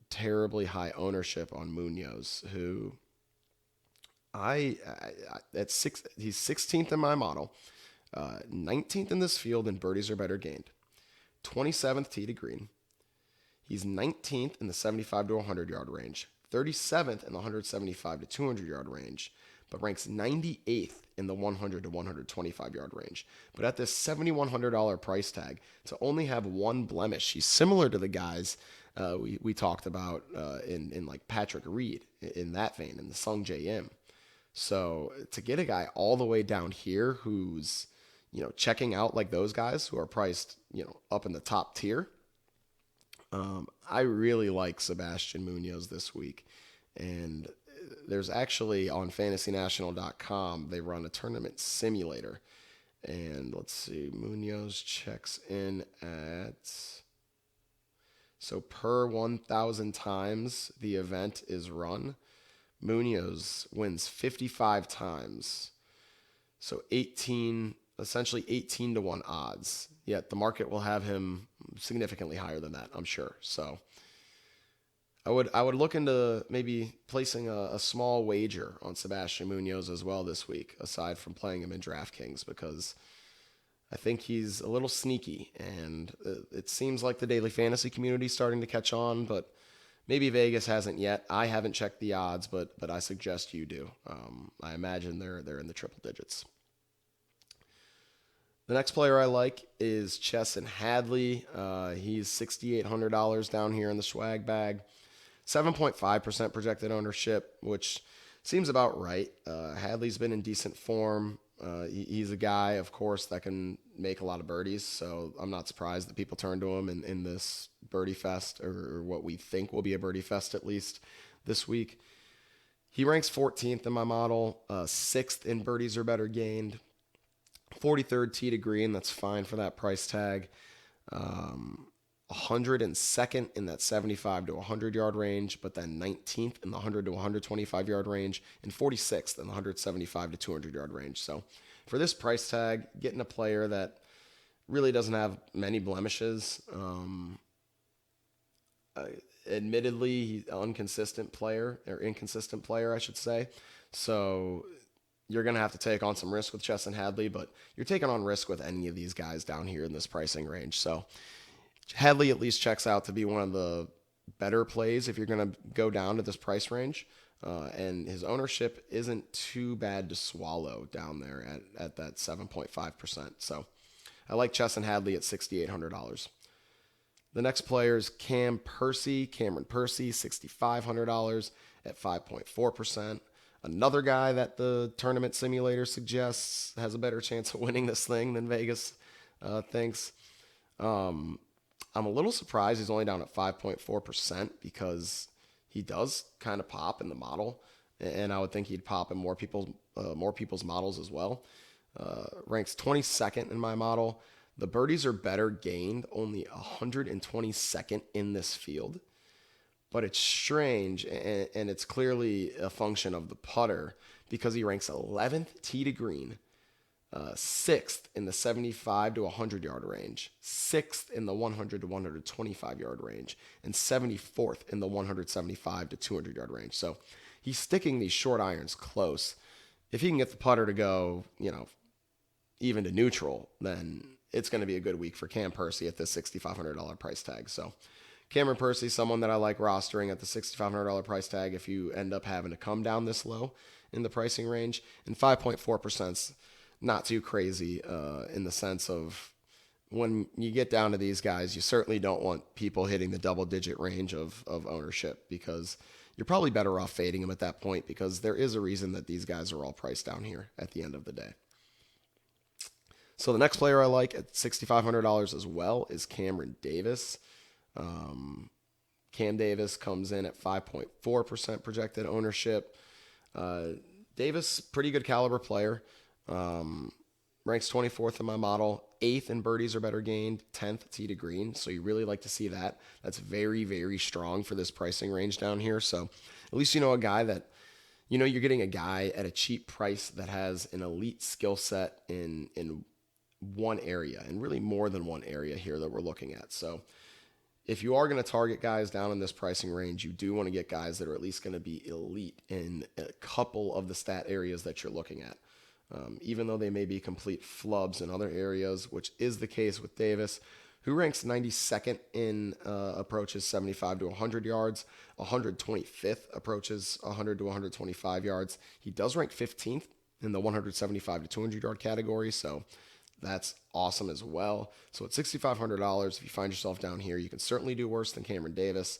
S1: terribly high ownership on Munoz, who he's 16th in my model, 19th in this field, and birdies are better gained. 27th tee to green. He's 19th in the 75 to 100 yard range, 37th in the 175 to 200 yard range, but ranks 98th in the 100 to 125 yard range. But at this $7,100 price tag, to only have one blemish, he's similar to the guys we talked about in like Patrick Reed, in that vein, in the Sung J M. So to get a guy all the way down here who's checking out like those guys who are priced up in the top tier, I really like Sebastian Munoz this week. And there's actually on fantasynational.com, they run a tournament simulator. And let's see, Munoz checks in at, so per 1,000 times the event is run, Munoz wins 55 times. So essentially 18 to 1 odds. Yet the market will have him significantly higher than that, I'm sure. So I would look into maybe placing a small wager on Sebastian Munoz as well this week, aside from playing him in Draftkings, because I think he's a little sneaky, and it seems like the daily fantasy community is starting to catch on, but maybe Vegas hasn't yet. I haven't checked the odds, but I suggest you do. I imagine they're in the triple digits. The next player I like is Chesson Hadley. He's $6,800 down here in the SCHWAG bag. 7.5% projected ownership, which seems about right. Hadley's been in decent form. He's a guy, of course, that can make a lot of birdies, so I'm not surprised that people turn to him in this birdie fest, or what we think will be a birdie fest at least this week. He ranks 14th in my model, 6th in birdies or better gained, 43rd tee to green. That's fine for that price tag. 102nd in that 75 to 100 yard range, but then 19th in the 100 to 125 yard range, and 46th in the 175 to 200 yard range. So for this price tag, getting a player that really doesn't have many blemishes, admittedly, he's an inconsistent player, I should say. So you're going to have to take on some risk with Chesson Hadley, but you're taking on risk with any of these guys down here in this pricing range. So Hadley at least checks out to be one of the better plays if you're going to go down to this price range. And his ownership isn't too bad to swallow down there at that 7.5%. So I like Chesson Hadley at $6,800. The next player is Cameron Percy, $6,500 at 5.4%. Another guy that the tournament simulator suggests has a better chance of winning this thing than Vegas thinks. I'm a little surprised he's only down at 5.4% because he does kind of pop in the model, and I would think he'd pop in more people's models as well. Ranks 22nd in my model. The birdies are better gained, only 122nd in this field. But it's strange, and it's clearly a function of the putter because he ranks 11th tee to green, 6th in the 75 to 100 yard range, 6th in the 100 to 125 yard range, and 74th in the 175 to 200 yard range. So he's sticking these short irons close. If he can get the putter to go, even to neutral, then it's going to be a good week for Cam Percy at this $6,500 price tag. So Cameron Percy, someone that I like rostering at the $6,500 price tag if you end up having to come down this low in the pricing range. And 5.4% is not too crazy in the sense of when you get down to these guys, you certainly don't want people hitting the double-digit range of ownership because you're probably better off fading them at that point because there is a reason that these guys are all priced down here at the end of the day. So the next player I like at $6,500 as well is Cameron Davis. Cam Davis comes in at 5.4% projected ownership. Davis, pretty good caliber player. Ranks 24th in my model. 8th in birdies are better gained. 10th tee to green. So you really like to see that. That's very, very strong for this pricing range down here. So at least a guy that, you're getting a guy at a cheap price that has an elite skill set in one area, and really more than one area here that we're looking at. So if you are going to target guys down in this pricing range, you do want to get guys that are at least going to be elite in a couple of the stat areas that you're looking at. Even though they may be complete flubs in other areas, which is the case with Davis, who ranks 92nd in approaches 75 to 100 yards, 125th approaches 100 to 125 yards. He does rank 15th in the 175 to 200 yard category, so that's awesome as well. So at $6,500, if you find yourself down here, you can certainly do worse than Cameron Davis.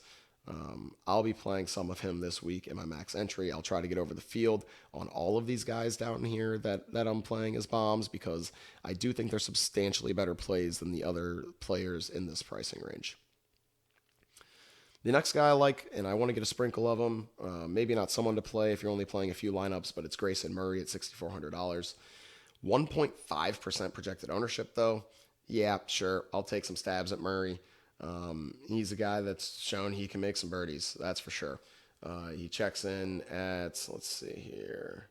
S1: I'll be playing some of him this week in my max entry. I'll try to get over the field on all of these guys down here that I'm playing as bombs because I do think they're substantially better plays than the other players in this pricing range. The next guy I like, and I want to get a sprinkle of him, maybe not someone to play if you're only playing a few lineups, but it's Grayson Murray at $6,400. 1.5% projected ownership, though. Yeah, sure. I'll take some stabs at Murray. He's a guy that's shown he can make some birdies. That's for sure. He checks in at, let's see here,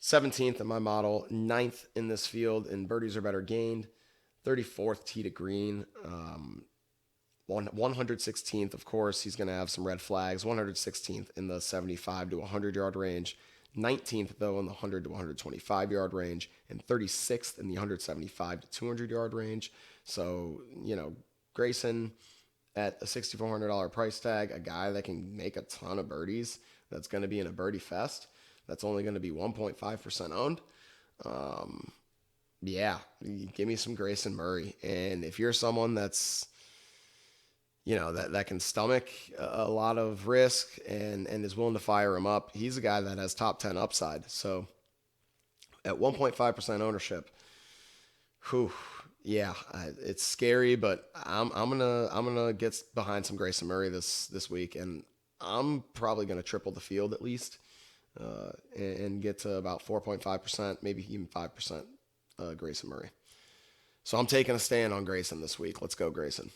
S1: 17th in my model, 9th in this field, and birdies are better gained. 34th tee to green. 116th, of course, he's going to have some red flags. 116th in the 75 to 100 yard range. 19th, though, in the 100 to 125 yard range, and 36th in the 175 to 200 yard range. So, Grayson at a $6,400 price tag, a guy that can make a ton of birdies, that's going to be in a birdie fest, that's only going to be 1.5% owned. Yeah, give me some Grayson Murray. And if you're someone that's, that can stomach a lot of risk and is willing to fire him up, he's a guy that has top 10 upside. So at 1.5% ownership, it's scary, but I'm gonna get behind some Grayson Murray this week, and I'm probably gonna triple the field at least, and get to about 4.5%, maybe even 5% Grayson Murray. So I'm taking a stand on Grayson this week. Let's go, Grayson.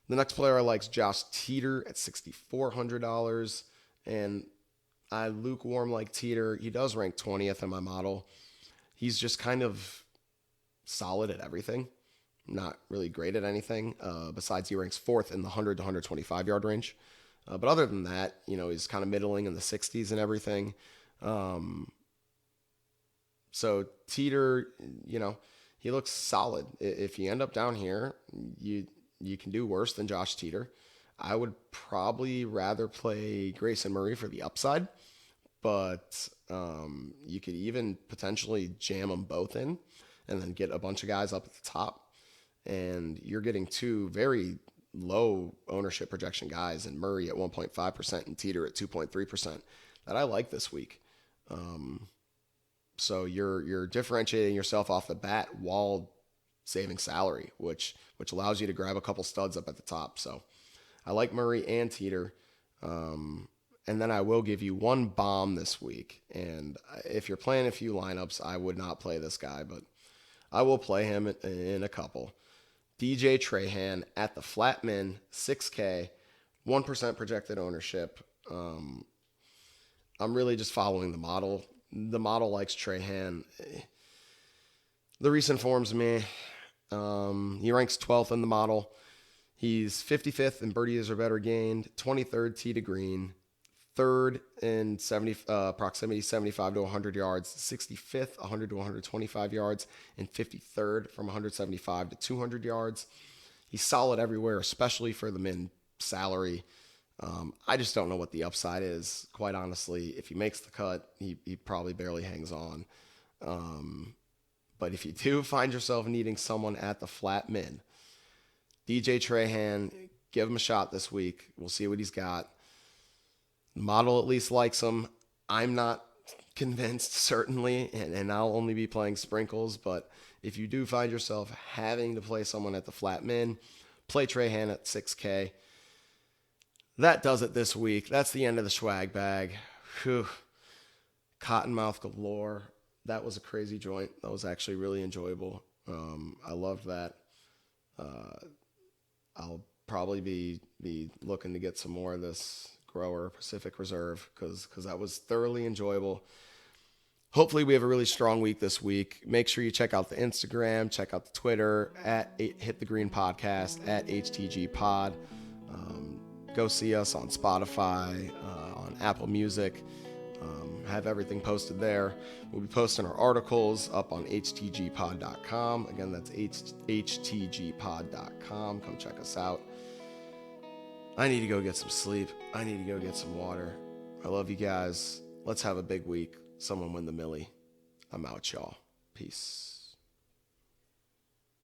S1: The next player I like is Josh Teeter at $6,400, and I lukewarm like Teeter. He does rank 20th in my model. He's just kind of solid at everything, not really great at anything. Besides, he ranks 4th in the 100 to 125 yard range. But other than that, he's kind of middling in the 60s and everything. So Teeter, he looks solid. If you end up down here, you can do worse than Josh Teeter. I would probably rather play Grayson Murray for the upside, but you could even potentially jam them both in and then get a bunch of guys up at the top and you're getting two very low ownership projection guys in Murray at 1.5% and Teeter at 2.3% that I like this week. So you're differentiating yourself off the bat while saving salary, which allows you to grab a couple studs up at the top. So I like Murray and Teeter. And then I will give you one bomb this week. And if you're playing a few lineups, I would not play this guy, but I will play him in a couple. DJ Trahan at the flat min, 6K, 1% projected ownership. I'm really just following the model. The model likes Trahan. The recent form's meh. He ranks 12th in the model. He's 55th in birdies or better gained, 23rd tee to green, 3rd in proximity 75 to 100 yards, 65th 100 to 125 yards, and 53rd from 175 to 200 yards. He's solid everywhere, especially for the min salary. I just don't know what the upside is, quite honestly. If he makes the cut, he probably barely hangs on. But if you do find yourself needing someone at the flat min, DJ Trahan, give him a shot this week. We'll see what he's got. The model at least likes him. I'm not convinced, certainly, and I'll only be playing sprinkles. But if you do find yourself having to play someone at the flat min, play Trahan at 6K. That does it this week. That's the end of the SCHWAG bag. Whew. Cottonmouth galore. That was a crazy joint. That was actually really enjoyable. I loved that. I'll probably be looking to get some more of this Grower Pacific Reserve because that was thoroughly enjoyable. Hopefully we have a really strong week this week. Make sure you check out the Instagram, check out the Twitter at Hit the Green Podcast, at HTG Pod. Go see us on Spotify, on Apple Music. Have everything posted there. We'll be posting our articles up on htgpod.com. Again, that's htgpod.com. Come check us out. I need to go get some sleep. I need to go get some water. I love you guys. Let's have a big week. Someone win the millie. I'm out, y'all. Peace.